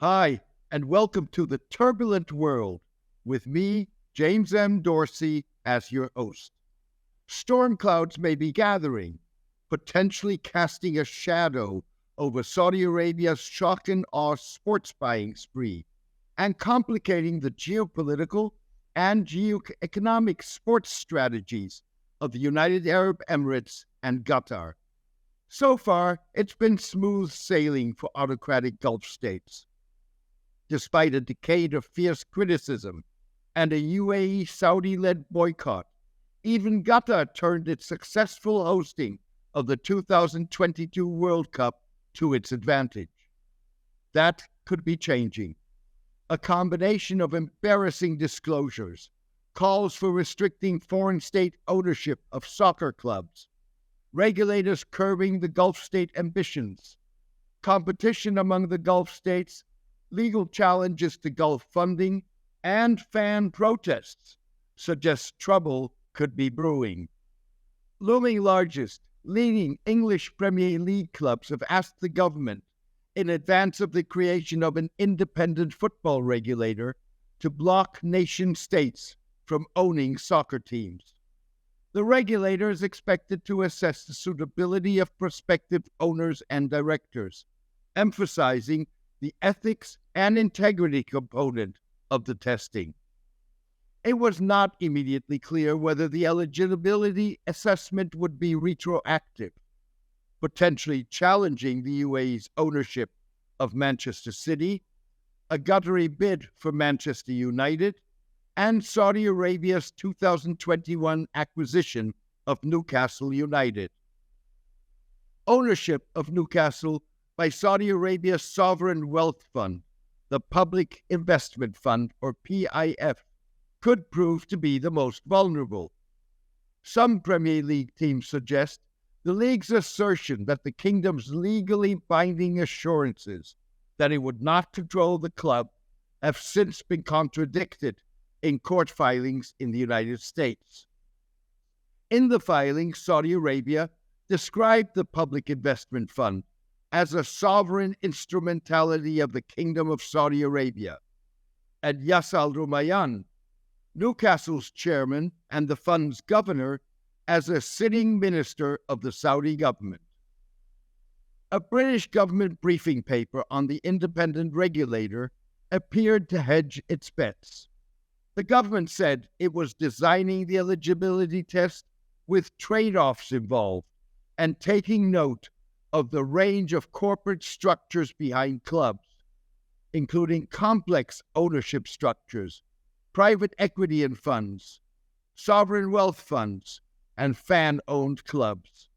Hi, and welcome to the turbulent world with me, James M. Dorsey, as your host. Storm clouds may be gathering, potentially casting a shadow over Saudi Arabia's shock and awe sports buying spree and complicating the geopolitical and geoeconomic sports strategies of the United Arab Emirates and Qatar. So far, it's been smooth sailing for autocratic Gulf states. Despite a decade of fierce criticism and a UAE Saudi-led boycott, even Qatar turned its successful hosting of the 2022 World Cup to its advantage. That could be changing. A combination of embarrassing disclosures, calls for restricting foreign state ownership of soccer clubs, regulators curbing the Gulf state ambitions, competition among the Gulf states, legal challenges to Gulf funding, and fan protests suggest trouble could be brewing. Looming largest, leading English Premier League clubs have asked the government, in advance of the creation of an independent football regulator, to block nation states from owning soccer teams. The regulator is expected to assess the suitability of prospective owners and directors, emphasizing the ethics and integrity component of the testing. It was not immediately clear whether the eligibility assessment would be retroactive, potentially challenging the UAE's ownership of Manchester City, a Qatari bid for Manchester United, and Saudi Arabia's 2021 acquisition of Newcastle United. Ownership of Newcastle by Saudi Arabia's sovereign wealth fund, the Public Investment Fund, or PIF, could prove to be the most vulnerable. Some Premier League teams suggest the league's assertion that the kingdom's legally binding assurances that it would not control the club have since been contradicted in court filings in the United States. In the filing, Saudi Arabia described the Public Investment Fund as a sovereign instrumentality of the Kingdom of Saudi Arabia, and al-Rumayyan, Newcastle's chairman and the fund's governor, as a sitting minister of the Saudi government. A British government briefing paper on the independent regulator appeared to hedge its bets. The government said it was designing the eligibility test with trade-offs involved and taking note of the range of corporate structures behind clubs, including complex ownership structures, private equity and funds, sovereign wealth funds, and fan-owned clubs.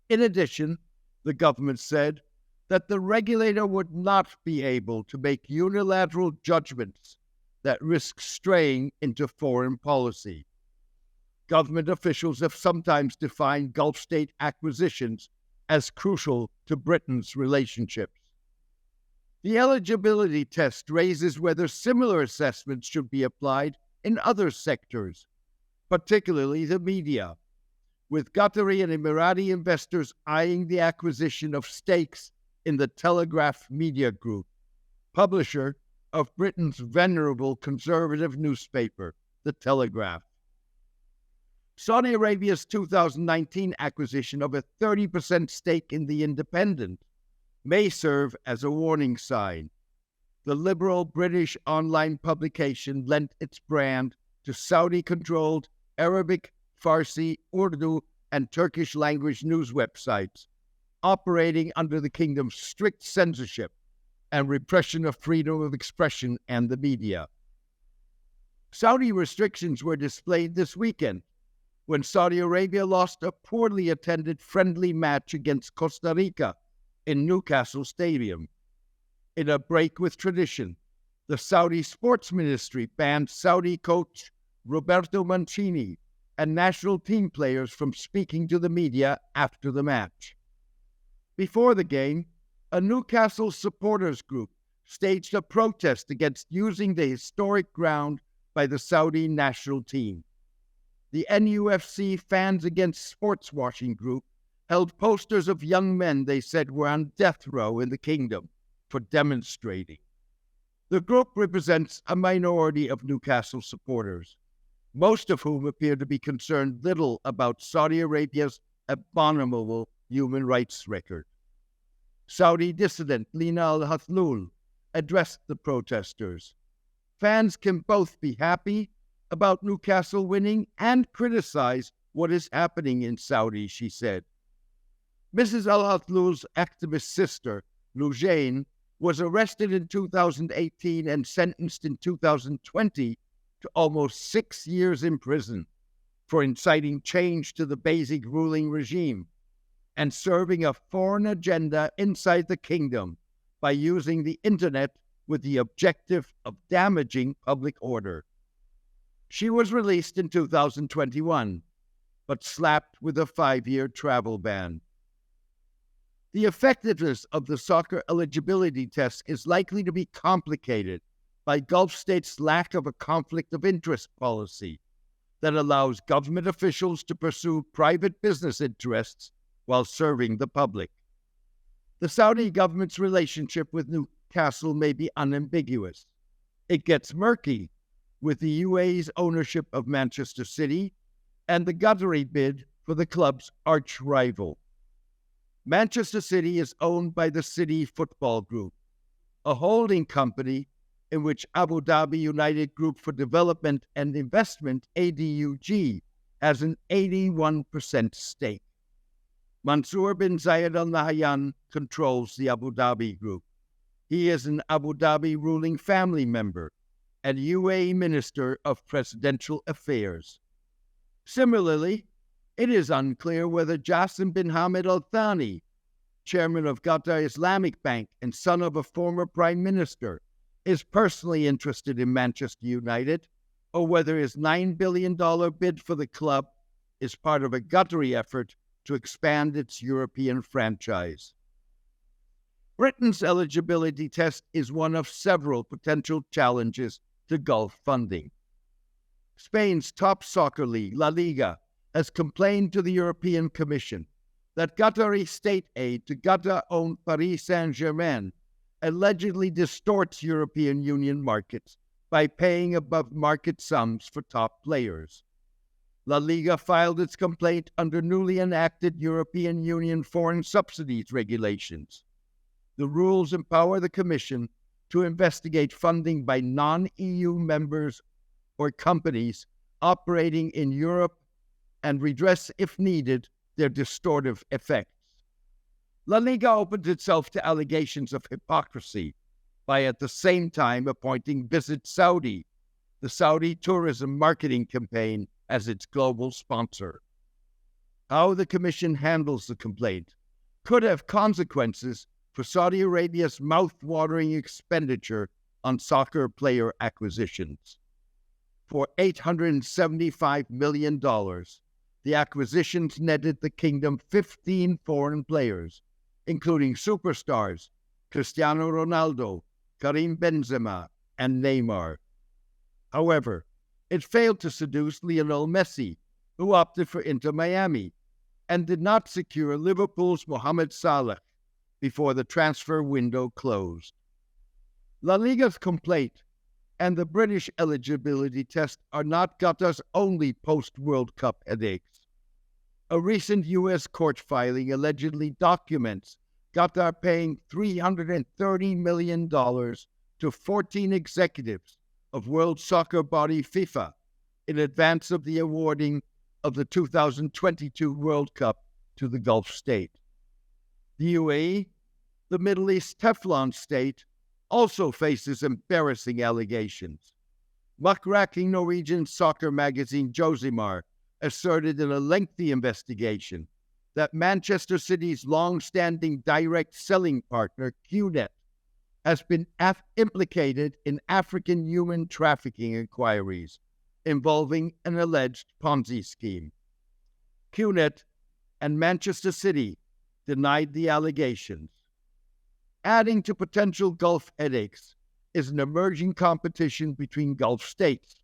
In addition, the government said that the regulator would not be able to make unilateral judgments that risk straying into foreign policy. Government officials have sometimes defined Gulf state acquisitions as crucial to Britain's relationships. The eligibility test raises whether similar assessments should be applied in other sectors, particularly the media, with Qatari and Emirati investors eyeing the acquisition of stakes in the Telegraph Media Group, publisher of Britain's venerable conservative newspaper, The Telegraph. Saudi Arabia's 2019 acquisition of a 30% stake in The Independent may serve as a warning sign. The liberal British online publication lent its brand to Saudi-controlled Arabic, Farsi, Urdu, and Turkish language news websites, operating under the kingdom's strict censorship and repression of freedom of expression and the media. Saudi restrictions were displayed this weekend when Saudi Arabia lost a poorly attended friendly match against Costa Rica in Newcastle Stadium. In a break with tradition, the Saudi Sports Ministry banned Saudi coach Roberto Mancini and national team players from speaking to the media after the match. Before the game, a Newcastle supporters group staged a protest against using the historic ground by the Saudi national team. The NUFC Fans Against Sports Washing group held posters of young men they said were on death row in the kingdom, for demonstrating. The group represents a minority of Newcastle supporters, most of whom appear to be concerned little about Saudi Arabia's abominable human rights record. Saudi dissident Lina al-Hathloul addressed the protesters. Fans can both be happy about Newcastle winning and criticize what is happening in Saudi, she said. Mrs. al-Hathloul's activist sister, Loujain, was arrested in 2018 and sentenced in 2020 to almost 6 years in prison for inciting change to the basic ruling regime and serving a foreign agenda inside the kingdom by using the internet with the objective of damaging public order. She was released in 2021, but slapped with a 5-year travel ban. The effectiveness of the soccer eligibility test is likely to be complicated by Gulf states' lack of a conflict of interest policy that allows government officials to pursue private business interests while serving the public. The Saudi government's relationship with Newcastle may be unambiguous. It gets murky with the UAE's ownership of Manchester City and the Qatari bid for the club's arch-rival. Manchester City is owned by the City Football Group, a holding company in which Abu Dhabi United Group for Development and Investment, ADUG, has an 81% stake. Mansour bin Zayed Al Nahyan controls the Abu Dhabi Group. He is an Abu Dhabi ruling family member and UAE Minister of Presidential Affairs. Similarly, it is unclear whether Jassim bin Hamad Al Thani, chairman of Qatar Islamic Bank and son of a former prime minister, is personally interested in Manchester United, or whether his $9 billion bid for the club is part of a Qatari effort to expand its European franchise. Britain's eligibility test is one of several potential challenges to Gulf funding. Spain's top soccer league, La Liga, has complained to the European Commission that Qatari state aid to Qatar-owned Paris Saint-Germain allegedly distorts European Union markets by paying above-market sums for top players. La Liga filed its complaint under newly enacted European Union foreign subsidies regulations. The rules empower the Commission to investigate funding by non-EU members or companies operating in Europe and redress, if needed, their distortive effects. La Liga opens itself to allegations of hypocrisy by at the same time appointing Visit Saudi, the Saudi tourism marketing campaign, as its global sponsor. How the Commission handles the complaint could have consequences for Saudi Arabia's mouth-watering expenditure on soccer player acquisitions. For $875 million, the acquisitions netted the kingdom 15 foreign players, including superstars Cristiano Ronaldo, Karim Benzema, and Neymar. However, it failed to seduce Lionel Messi, who opted for Inter Miami, and did not secure Liverpool's Mohamed Salah before the transfer window closed. La Liga's complaint and the British eligibility test are not Qatar's only post-World Cup headaches. A recent U.S. court filing allegedly documents Qatar paying $330 million to 14 executives of World Soccer body FIFA in advance of the awarding of the 2022 World Cup to the Gulf state. The UAE, the Middle East Teflon state, also faces embarrassing allegations. Muckraking Norwegian soccer magazine Josimar asserted in a lengthy investigation that Manchester City's long-standing direct selling partner, QNet, has been implicated in African human trafficking inquiries involving an alleged Ponzi scheme. QNet and Manchester City denied the allegations. Adding to potential Gulf headaches is an emerging competition between Gulf states,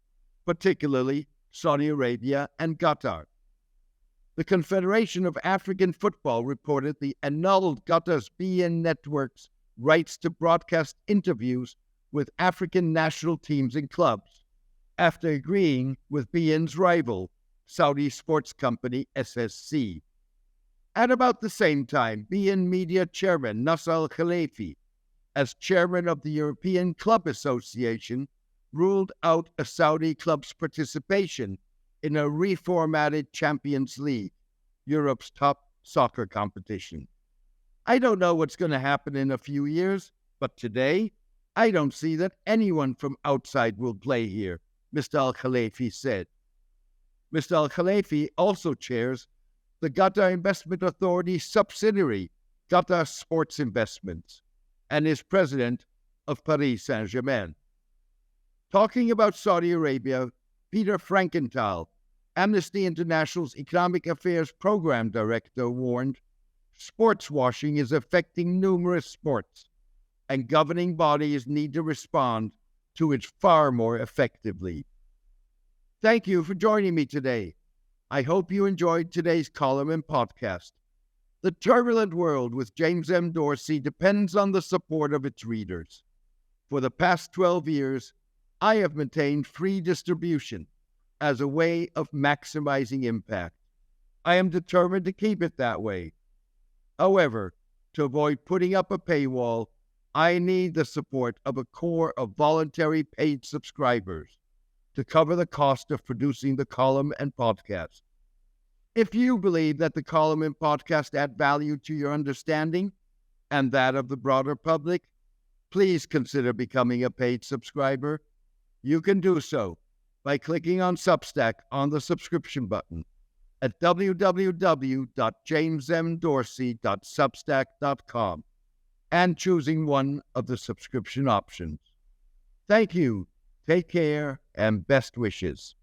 particularly Saudi Arabia and Qatar. The Confederation of African Football reportedly annulled Qatar's beIN Network's rights to broadcast interviews with African national teams and clubs, after agreeing with beIN's rival, Saudi sports company SSC. At about the same time, beIN Media chairman Nasser al-Khelaifi, as chairman of the European Club Association, ruled out a Saudi club's participation in a reformatted Champions League, Europe's top soccer competition. I don't know what's going to happen in a few years, but today, I don't see that anyone from outside will play here, Mr. al-Khelaifi said. Mr. al-Khelaifi also chairs the Qatar Investment Authority subsidiary, Qatar Sports Investments, and is president of Paris Saint-Germain. Talking about Saudi Arabia, Peter Frankenthal, Amnesty International's Economic Affairs Program Director, warned, sports washing is affecting numerous sports, and governing bodies need to respond to it far more effectively. Thank you for joining me today. I hope you enjoyed today's column and podcast. The turbulent world with James M. Dorsey depends on the support of its readers. For the past 12 years, I have maintained free distribution as a way of maximizing impact. I am determined to keep it that way. However, to avoid putting up a paywall, I need the support of a core of voluntary paid subscribers to cover the cost of producing the column and podcast. If you believe that the column and podcast add value to your understanding and that of the broader public, please consider becoming a paid subscriber. You can do so by clicking on Substack on the subscription button at www.jamesmdorsey.substack.com and choosing one of the subscription options. Thank you, take care, and best wishes.